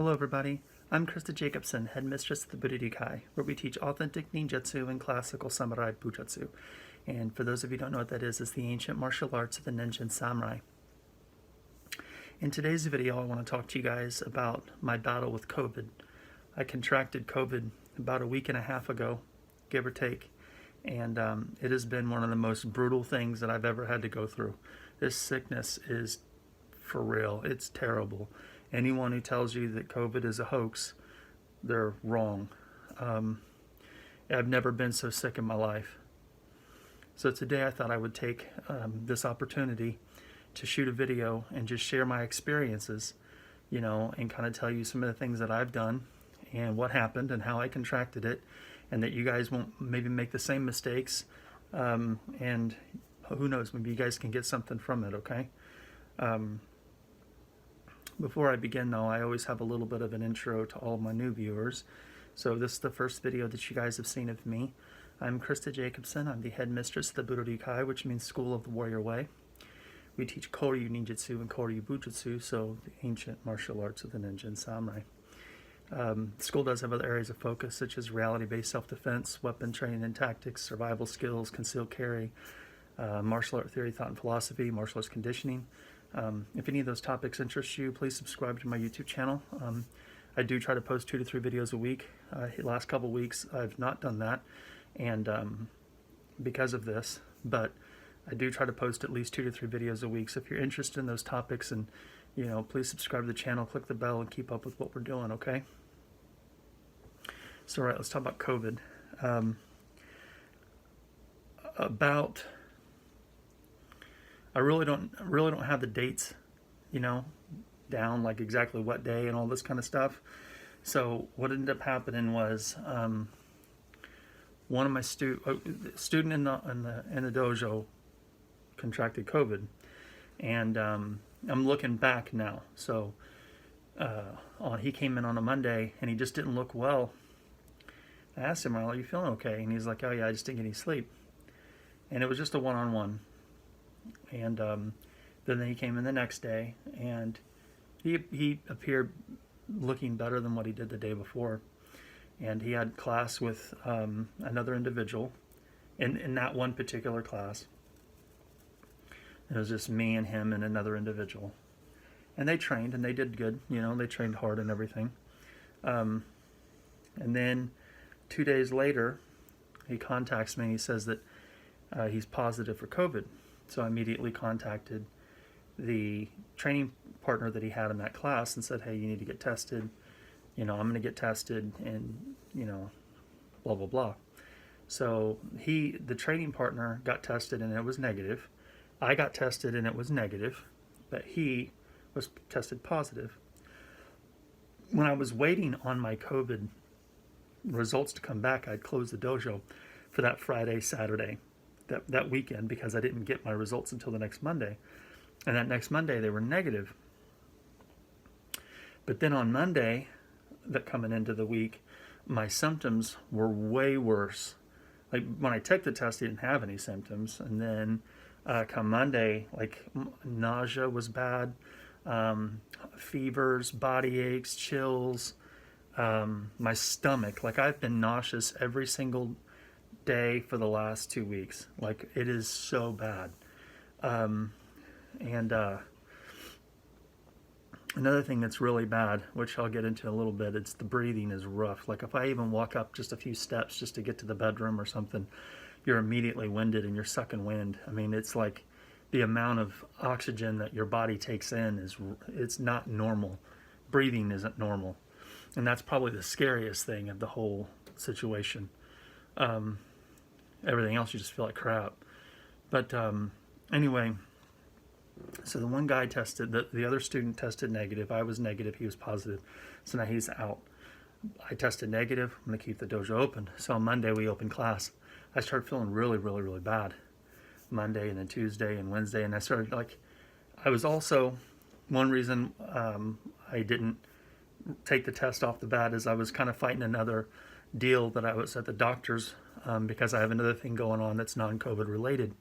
Hello everybody, I'm Christa Jacobson, headmistress of the Budo, where we teach authentic Ninjutsu and classical samurai Bujutsu. And for those of you who don't know what that is, it's the ancient martial arts of the ninja and samurai. In today's video, I want to talk to you guys about my battle with COVID. I contracted COVID about a week and a half ago, give or take, and it has been one of the most brutal things that I've ever had to go through. This sickness is for real. It's terrible. Anyone who tells you that COVID is a hoax, they're wrong. I've never been so sick in my life. So today I thought I would take this opportunity to shoot a video and just share my experiences, and kind of tell you some of the things that I've done and what happened and how I contracted it, and that you guys won't maybe make the same mistakes, and who knows, maybe you guys can get something from it, okay? Before I begin though, I always have a little bit of an intro to all of my new viewers. So this is the first video that you guys have seen of me. I'm Christa Jacobson. I'm the headmistress of the Budo, which means School of the Warrior Way. We teach Koryu Ninjutsu and Koryu Bujutsu, so the ancient martial arts of the ninja and samurai. The school does have other areas of focus, such as reality-based self-defense, weapon training and tactics, survival skills, concealed carry, martial art theory, thought and philosophy, martial arts conditioning. If any of those topics interest you, please subscribe to my YouTube channel. I do try to post 2 to 3 videos a week. The last couple weeks I've not done that, and because of this, but I do try to post at least 2 to 3 videos a week. So if you're interested in those topics, and please subscribe to the channel, click the bell, and keep up with what we're doing, okay? So all right, let's talk about COVID. I really don't have the dates, down, like exactly what day and all this kind of stuff. So what ended up happening was one of my student in the dojo contracted COVID, and I'm looking back now. So he came in on a Monday and he just didn't look well. I asked him, "Are you feeling okay?" And he's like, "Oh yeah, I just didn't get any sleep." And it was just a one-on-one. And then he came in the next day, and he appeared looking better than what he did the day before. And he had class with another individual in that one particular class. It was just me and him and another individual. And they trained, and they did good. They trained hard and everything. And then 2 days later, he contacts me and he says that he's positive for COVID. So I immediately contacted the training partner that he had in that class and said, "Hey, you need to get tested. I'm going to get tested, and blah blah blah." So the training partner got tested and it was negative. I got tested and it was negative, but he was tested positive. When I was waiting on my COVID results to come back, I'd closed the dojo for that Friday, Saturday, that weekend, because I didn't get my results until the next Monday. And that next Monday they were negative. But then on Monday, that coming into the week, my symptoms were way worse. Like when I took the test, I didn't have any symptoms. And then come Monday, like nausea was bad, fevers, body aches, chills, my stomach. Like I've been nauseous every single day for the last 2 weeks. Like it is so bad. Another thing that's really bad, which I'll get into in a little bit, it's the breathing is rough. Like if I even walk up just a few steps just to get to the bedroom or something, you're immediately winded and you're sucking wind. I mean, it's like the amount of oxygen that your body takes in it's not normal. Breathing isn't normal. And that's probably the scariest thing of the whole situation. Everything else, you just feel like crap. But anyway, so the one guy tested, the other student tested negative. I was negative, he was positive. So now he's out. I tested negative. I'm going to keep the dojo open. So on Monday, we opened class. I started feeling really, really, really bad. Monday, and then Tuesday and Wednesday. And I started I was also, one reason I didn't take the test off the bat is I was kind of fighting another deal that I was at the doctor's, because I have another thing going on that's non-COVID related.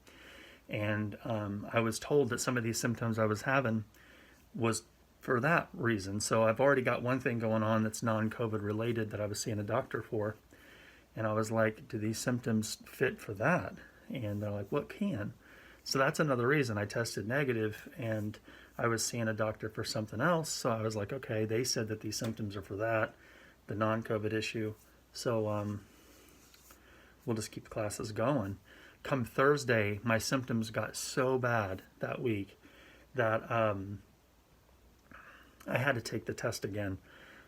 And I was told that some of these symptoms I was having was for that reason. So I've already got one thing going on that's non-COVID related that I was seeing a doctor for. And I was like, do these symptoms fit for that? And they're like, what can? So that's another reason I tested negative, and I was seeing a doctor for something else. So I was like, okay, they said that these symptoms are for that, the non-COVID issue. So we'll just keep classes going. Come Thursday, my symptoms got so bad that week that I had to take the test again,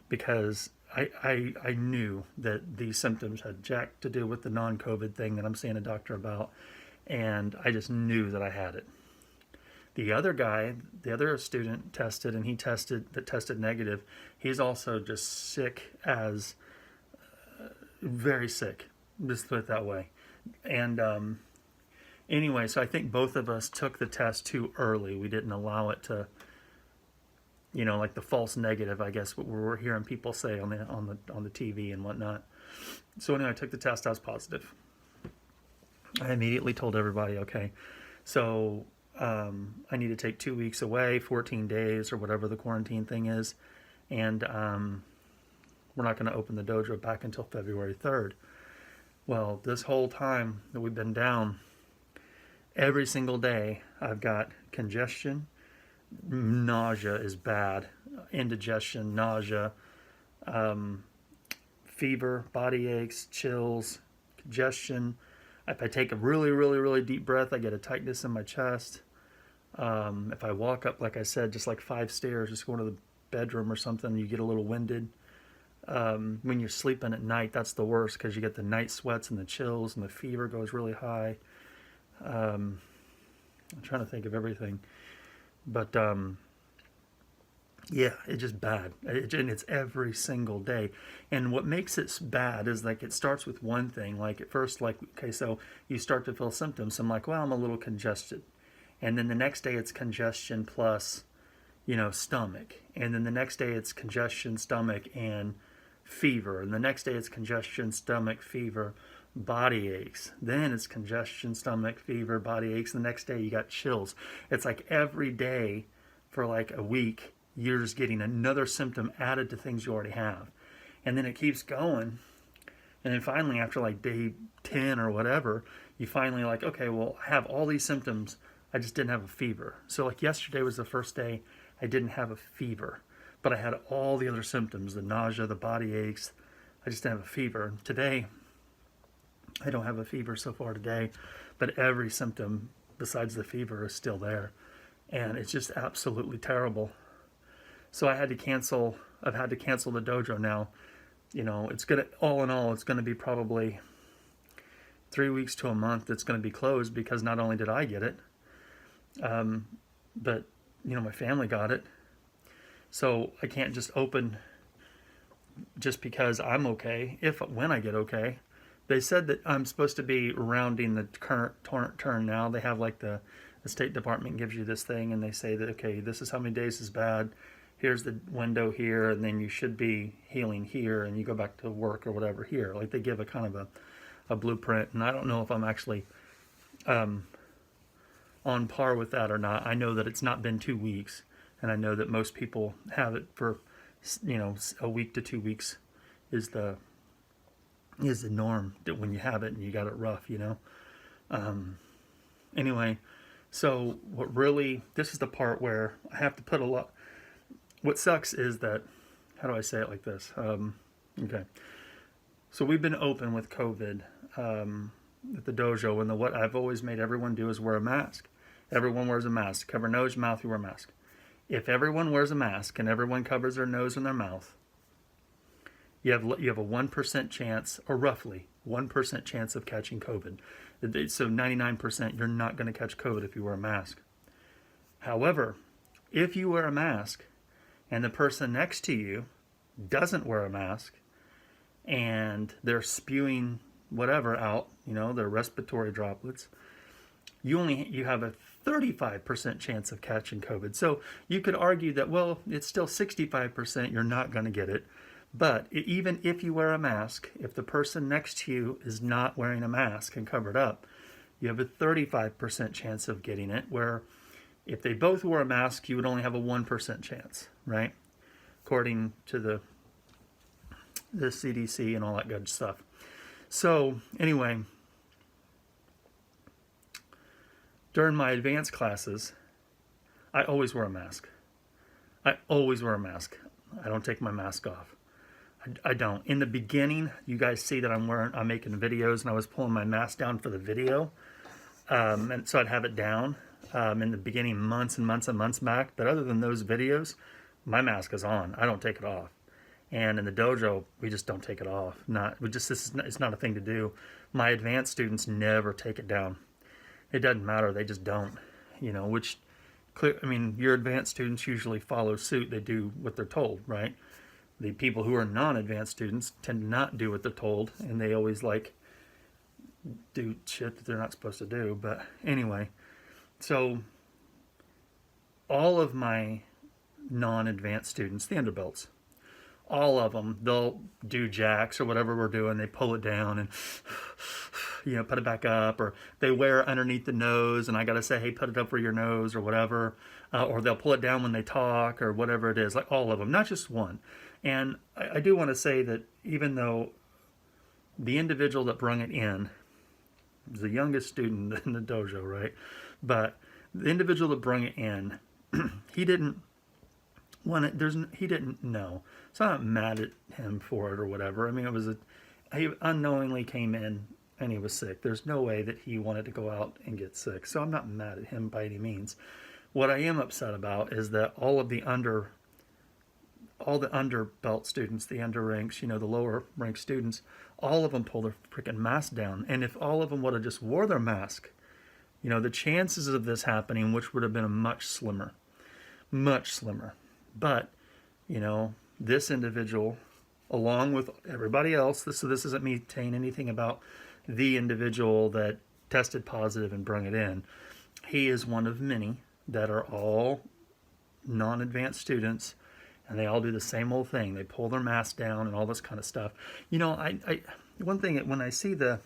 because I knew that these symptoms had jack to do with the non-COVID thing that I'm seeing a doctor about, and I just knew that I had it. The other guy, the other student tested, and he tested negative. He's also just sick as, very sick, just put it that way. And anyway, so I think both of us took the test too early. We didn't allow it to, like the false negative, I guess, what we're hearing people say on the TV and whatnot. So anyway, I took the test. I was positive. I immediately told everybody, okay, so I need to take 2 weeks away, 14 days, or whatever the quarantine thing is, and we're not going to open the dojo back until February 3rd. Well, this whole time that we've been down, every single day I've got congestion, nausea is bad, indigestion, nausea, fever, body aches, chills, congestion. If I take a really, really, really deep breath, I get a tightness in my chest. If I walk up, like I said, just like 5 stairs, just going to the bedroom or something, you get a little winded. When you're sleeping at night, that's the worst, because you get the night sweats and the chills, and the fever goes really high. I'm trying to think of everything. But, yeah, it's just bad. And it's every single day. And what makes it bad is, like, it starts with one thing. Like, at first, like, okay, so you start to feel symptoms. I'm like, well, I'm a little congested. And then the next day it's congestion plus, stomach. And then the next day it's congestion, stomach, and fever. And the next day it's congestion, stomach, fever, body aches. Then it's congestion, stomach, fever, body aches. The next day you got chills. It's like every day for like a week, you're just getting another symptom added to things you already have. And then it keeps going. And then finally, after like day 10 or whatever, you finally like, okay, well, I have all these symptoms. I just didn't have a fever. So like yesterday was the first day I didn't have a fever, but I had all the other symptoms, the nausea, the body aches. I just didn't have a fever. Today, I don't have a fever so far today, but every symptom besides the fever is still there. And it's just absolutely terrible. So I've had to cancel the dojo now. All in all, it's gonna be probably 3 weeks to a month it's gonna be closed, because not only did I get it, but my family got it. So I can't just open just because I'm okay, when I get okay. They said that I'm supposed to be rounding the current turn now. They have like the State Department gives you this thing, and they say that, okay, this is how many days is bad. Here's the window here, and then you should be healing here, and you go back to work or whatever here. Like they give a kind of a blueprint, and I don't know if I'm actually on par with that or not. I know that it's not been 2 weeks, and I know that most people have it for, a week to 2 weeks is the norm, that when you have it and you got it rough, Anyway, so this is the part where I have to put a lot. What sucks is that, how do I say it like this? Okay. So we've been open with COVID at the dojo, and what I've always made everyone do is wear a mask. Everyone wears a mask. Cover nose, mouth, you wear a mask. If everyone wears a mask and everyone covers their nose and their mouth, you have a 1% chance, or roughly 1% chance of catching COVID. So 99% you're not going to catch COVID if you wear a mask. However, if you wear a mask and the person next to you doesn't wear a mask and they're spewing whatever out, their respiratory droplets, you have a 35% chance of catching COVID. So you could argue that, well, it's still 65% you're not going to get it. But even if you wear a mask, if the person next to you is not wearing a mask and covered up, you have a 35% chance of getting it, where If they both wore a mask, you would only have a 1% chance, right? According to the CDC and all that good stuff. So anyway, during my advanced classes, I always wear a mask. I always wear a mask. I don't take my mask off. I don't. In the beginning, you guys see that I'm making videos, and I was pulling my mask down for the video, and so I'd have it down in the beginning, months and months and months back. But other than those videos, my mask is on. I don't take it off. And in the dojo, we just don't take it off. It's not a thing to do. My advanced students never take it down. It doesn't matter. They just don't. Your advanced students usually follow suit. They do what they're told, right? The people who are non-advanced students tend to not do what they're told, and they always do shit that they're not supposed to do. But anyway, so all of my non-advanced students, the underbelts, all of them, they'll do jacks or whatever we're doing. They pull it down and put it back up, or they wear it underneath the nose, and I gotta say, hey, put it over your nose or whatever, or they'll pull it down when they talk or whatever it is. Like all of them, not just one. And I do want to say that even though the individual that brung it in was the youngest student in the dojo, right? But the individual that brung it in, he didn't he didn't know. So I'm not mad at him for it or whatever. I mean, he unknowingly came in and he was sick. There's no way that he wanted to go out and get sick. So I'm not mad at him by any means. What I am upset about is that all the underbelt students, the under ranks, the lower rank students, all of them pull their freaking mask down. And if all of them would have just wore their mask, the chances of this happening, which would have been much slimmer. But, this individual, along with everybody else, so this isn't me saying anything about the individual that tested positive and brung it in. He is one of many that are all non-advanced students, and they all do the same old thing. They pull their mask down and all this kind of stuff. One thing, when I see the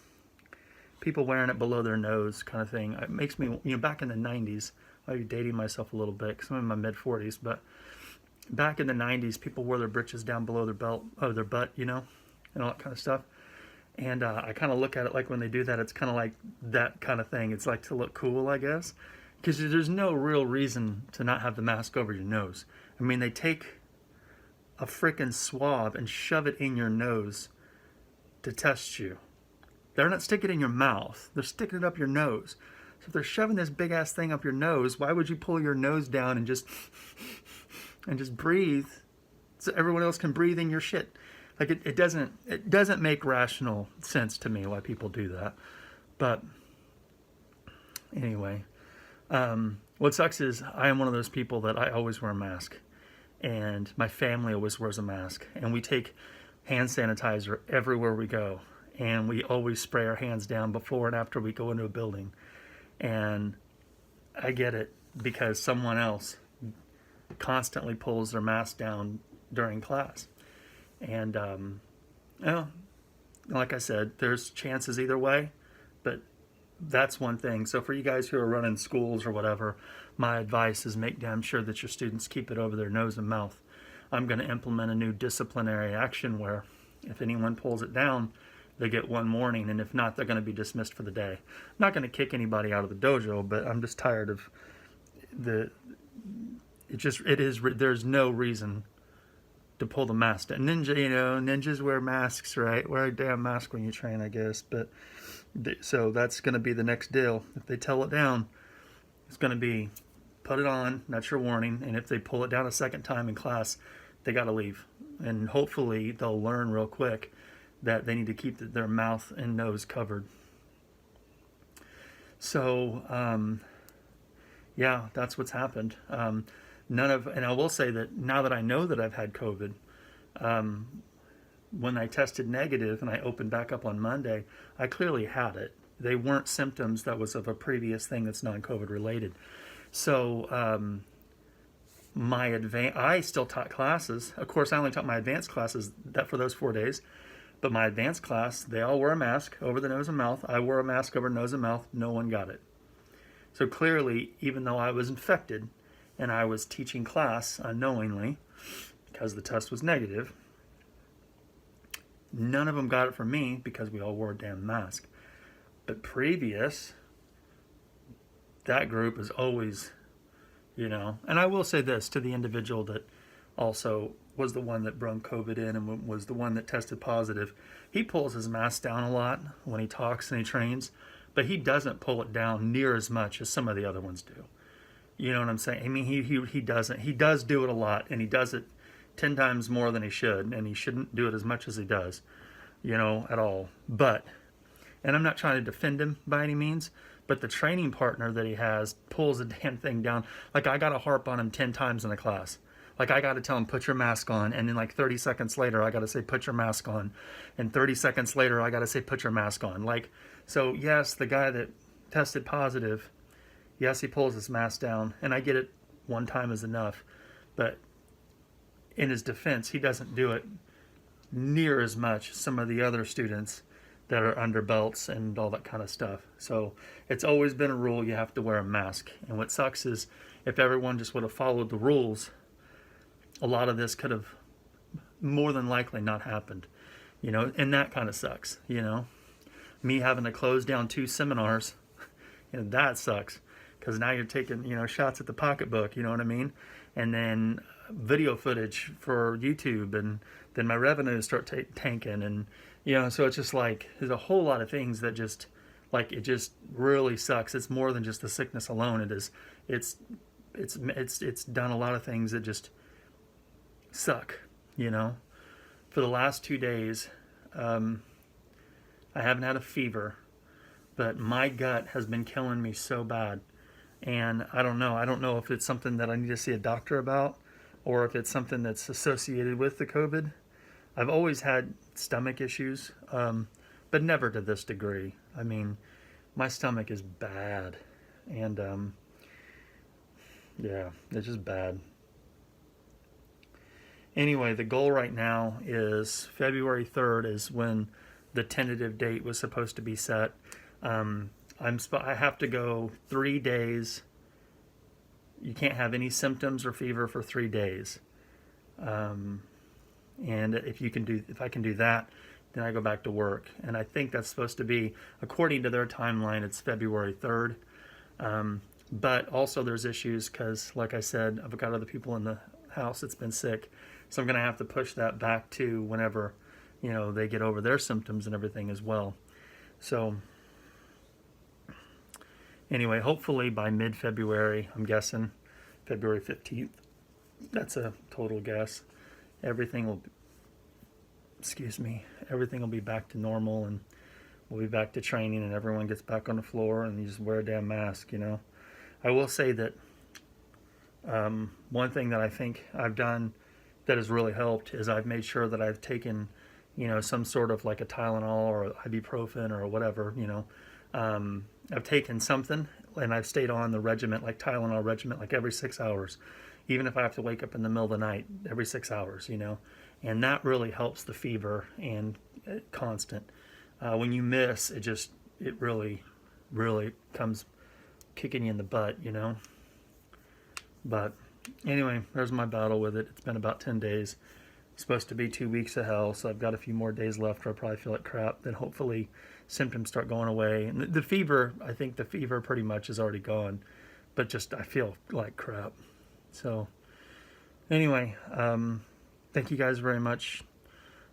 people wearing it below their nose kind of thing, it makes me, back in the 90s, I'm dating myself a little bit because I'm in my mid-40s, but back in the 90s, people wore their britches down below their butt, and all that kind of stuff. And I kind of look at it like when they do that, it's kind of like that kind of thing. It's like to look cool, I guess, because there's no real reason to not have the mask over your nose. I mean, they take a freaking swab and shove it in your nose to test you. They're not sticking it in your mouth. They're sticking it up your nose. So if they're shoving this big ass thing up your nose, why would you pull your nose down and just breathe so everyone else can breathe in your shit? Like it doesn't make rational sense to me why people do that. But anyway, what sucks is I am one of those people that I always wear a mask, and my family always wears a mask, and we take hand sanitizer everywhere we go, and we always spray our hands down before and after we go into a building. And I get it, because someone else constantly pulls their mask down during class. And, like I said, there's chances either way, but that's one thing. So for you guys who are running schools or whatever, my advice is make damn sure that your students keep it over their nose and mouth. I'm going to implement a new disciplinary action where if anyone pulls it down, they get one warning, and if not, they're going to be dismissed for the day. I'm not going to kick anybody out of the dojo, but I'm just tired of there's no reason to pull the mask down. Ninjas wear masks, right? Wear a damn mask when you train, I guess. But so that's going to be the next deal. If they tell it down, it's going to be put it on. That's your warning. And if they pull it down a second time in class, they got to leave. And hopefully they'll learn real quick that they need to keep their mouth and nose covered. So, yeah, that's what's happened. And I will say that now that I know that I've had COVID, when I tested negative and I opened back up on Monday, I clearly had it. They weren't symptoms that was of a previous thing that's non-COVID related. So I still taught classes. Of course, I only taught my advanced classes for those 4 days. But my advanced class, they all wore a mask over the nose and mouth. I wore a mask over nose and mouth. No one got it. So clearly, even though I was infected and I was teaching class unknowingly because the test was negative, none of them got it from me because we all wore a damn mask. But previous, that group is always, and I will say this to the individual that also was the one that brung COVID in and was the one that tested positive. He pulls his mask down a lot when he talks and he trains, but he doesn't pull it down near as much as some of the other ones do. You know what I'm saying? I mean, he doesn't. He does do it a lot, and he does it 10 times more than he should, and he shouldn't do it as much as he does, at all. But, and I'm not trying to defend him by any means, but the training partner that he has pulls the damn thing down. Like, I got to harp on him 10 times in a class. Like, I got to tell him, put your mask on. And then, like, 30 seconds later, I got to say, put your mask on. And 30 seconds later, I got to say, put your mask on. Like, so, yes, the guy that tested positive, yes, he pulls his mask down. And I get it, one time is enough. But in his defense, he doesn't do it near as much as some of the other students that are under belts and all that kind of stuff. So it's always been a rule, you have to wear a mask. And what sucks is if everyone just would have followed the rules, a lot of this could have more than likely not happened, and that kind of sucks, me having to close down 2 seminars, that sucks, because now you're taking, shots at the pocketbook, you know what I mean? And then video footage for YouTube, and then my revenues start tanking, and, so it's just like, there's a whole lot of things that just, like, it just really sucks. It's more than just the sickness alone. It's done a lot of things that just suck, For the last 2 days, I haven't had a fever, but my gut has been killing me so bad. And I don't know if it's something that I need to see a doctor about, or if it's something that's associated with the COVID. I've always had stomach issues, but never to this degree. I mean, my stomach is bad, and yeah, it's just bad. Anyway, the goal right now is February 3rd is when the tentative date was supposed to be set. I have to go 3 days. You can't have any symptoms or fever for 3 days. And if I can do that, then I go back to work. And I think that's supposed to be, according to their timeline, it's February 3rd. But also there's issues because, like I said, I've got other people in the house that's been sick. So I'm going to have to push that back to whenever, they get over their symptoms and everything as well. So anyway, hopefully by mid-February, I'm guessing February 15th. That's a total guess. Everything will be back to normal, and we'll be back to training, and everyone gets back on the floor, and you just wear a damn mask, I will say that one thing that I think I've done that has really helped is I've made sure that I've taken, some sort of like a Tylenol or ibuprofen or whatever, I've taken something, and I've stayed on the regimen, like Tylenol regimen, like every 6 hours, even if I have to wake up in the middle of the night, every 6 hours, and that really helps the fever and constant. When you miss, it really, really comes kicking you in the butt, But anyway, there's my battle with it. It's been about 10 days. It's supposed to be 2 weeks of hell, so I've got a few more days left where I probably feel like crap. Then hopefully symptoms start going away. And the fever, I think the fever pretty much is already gone, but just I feel like crap. So anyway, thank you guys very much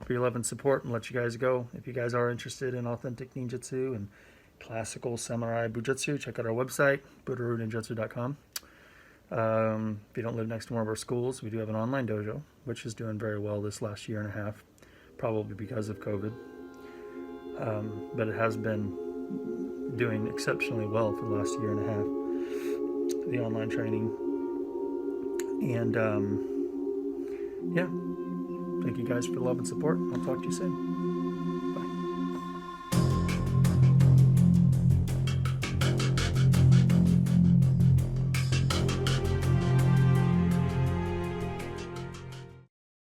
for your love and support, and let you guys go. If you guys are interested in authentic ninjutsu and classical samurai bujutsu, check out our website, budo.ninjutsu.com. If you don't live next to one of our schools, we do have an online dojo, which is doing very well this last year and a half, probably because of COVID. But it has been doing exceptionally well for the last year and a half, the online training. And yeah, thank you guys for the love and support. I'll talk to you soon.